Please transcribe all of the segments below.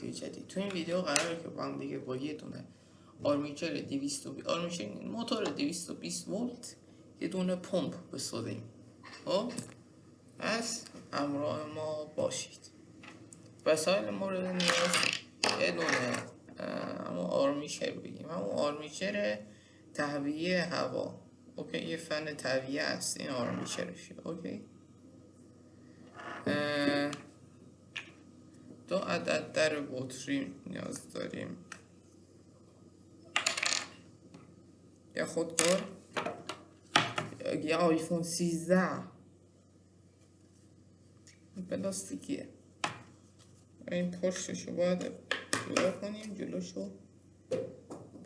ویدیو جدید. تو این ویدیو قراره که با هم دیگه با یه دونه آرمیچر 220 آرمیچر موتور 220 ولت یه دونه پمپ بسازیم. خب پس همراه ما باشید. وسایل مورد نیاز یه دونه همون آرمیچر بگیم، همون آرمیچر تهویه هوا. اوکی، یه فن تهویه هست این آرمیچرشه. اوکی، 2 عدد در بطری نیاز داریم، یه خودکار، یه آیفون 13 پلاستیکیه. این پشتشو باید جدا کنیم، جلوشو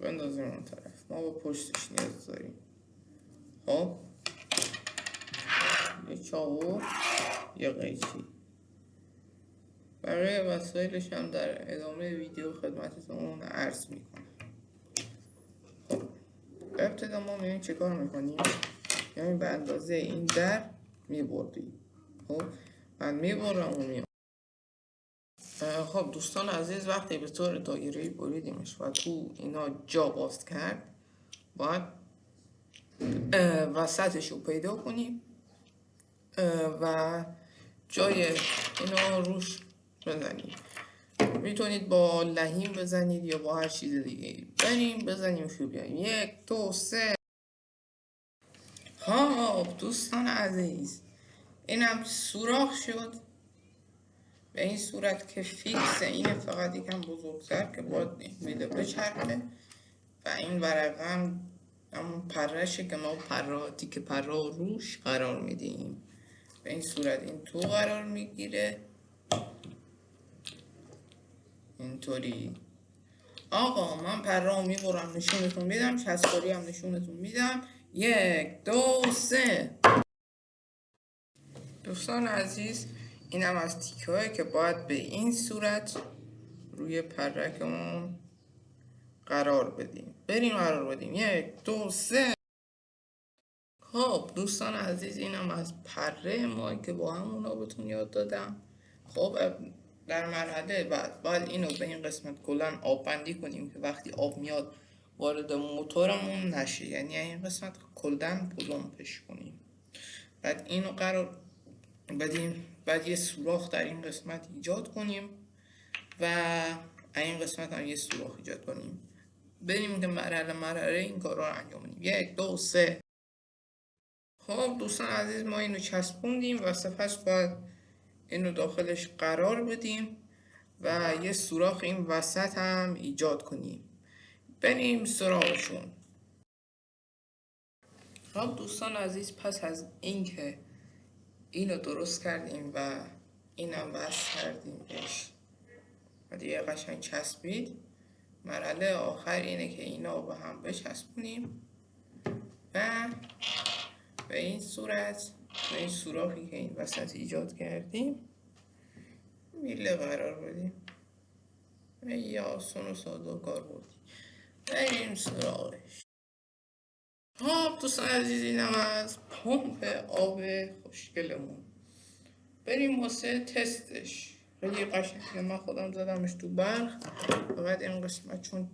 بندازیم اون طرف. ما با پشتش نیاز داریم. خب یه چاقو، یه قیچی. برای وسایلش هم در ادامه ویدیو خدمتتون عرض میکنم. خب ابتدا ما میایم چه کار میکنیم؟ یعنی به اندازه این در میبردیم. خب من میبرم و میام. خب دوستان عزیز، وقتی به طور دایره‌ای بریدیمش و تو اینا جا باز کرد، باید وسطش رو پیدا کنیم و جای اینا روش بزنیم. میتونید با لحیم بزنید یا با هر چیز دیگه. بریم بزنیم شو بیاییم. 1 2 3. خب دوستان عزیز، اینم سوراخ شد. به این صورت که فیکس اینه، فقط یکم بزرگتر که باید میده بچرخه. و این ورقه هم همون پرشه که ما تیکه پرا روش قرار میدیم. به این صورت این تو قرار میگیره اینطوری. آقا من پرا میبرم نشونتون میدم، چسباری هم نشونتون میدم. 1 2 3. دوستان عزیز، این هم از تیکه هایی که باید به این صورت روی پرکمون قرار بدیم. بریم قرار بدیم. 1 2 3. خب دوستان عزیز، این هم از پره ما که با همونا بهتون یاد دادم. خب در مرحله بعد باید اینو به این قسمت کلا آب بندی کنیم که وقتی آب میاد وارد موتورمون نشه، یعنی این قسمت کلا پلمپش کنیم. بعد اینو قرار بدیم، بعد یه سوراخ در این قسمت ایجاد کنیم و این قسمت هم یه سوراخ ایجاد کنیم. بریم که مرحله این کار رو انجام بدیم. 1 2 3. خب دوستان عزیز، ما اینو چسبوندیم و سپس باید اینو داخلش قرار بدیم و یه سوراخ این وسط هم ایجاد کنیم. بریم سراغشون. خب دوستان عزیز، پس از اینکه اینو درست کردیم و اینم وصل کردیم بهش و دیگه قشنگ چسبید، مرحله آخر اینه که اینا با هم بچسبونیم و به این صورت به این سوراخی که این وسط ایجاد کردیم میله قرار بدیم. یه آسان و ساده کار بودی. بریم سراغش. خب دوستان عزیز، اینم از پمپ آب خوشگلمون. بریم واسه تستش. خیلی قشنگه، من خودم زدمش تو برق. فقط این قسمت چون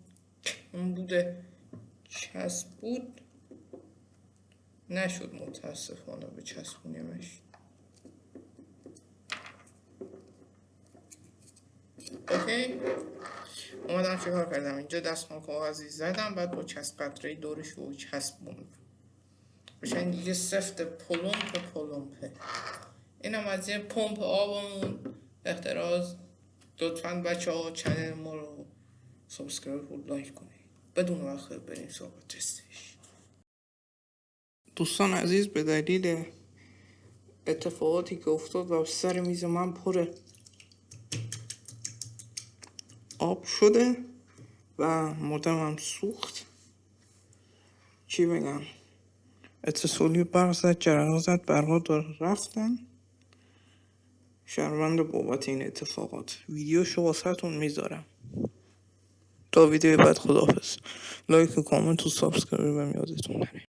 اون بوده چسب بود نشد متاسفانه به چسبونیمش. اوکی، اومدم چه کار کردم؟ اینجا دستمال کاغذی زدم، بعد با چسب قطره‌ای دورش رو چسبوندم. بشن دیگه سفت پلمپه. اینم از یه پمپ آبمون اختراز. لطفاً بچه ها چنل ما رو سابسکرایب و لایک کنید. بدون وقت بریم سراغ تستش. دوستان عزیز، به دلیل اتفاقاتی که افتاد و سر میز من پر آب شده و مودمم سوخت. چی بگم، اتصالی برق زد، جرقه زد، برقا داره رفتن. شرمنده بابت این اتفاقات. ویدیوشو واسهتون میذارم. تا ویدیو بعد خداحافظ. لایک و کامنت و سابسکرایب هم یادتون نره.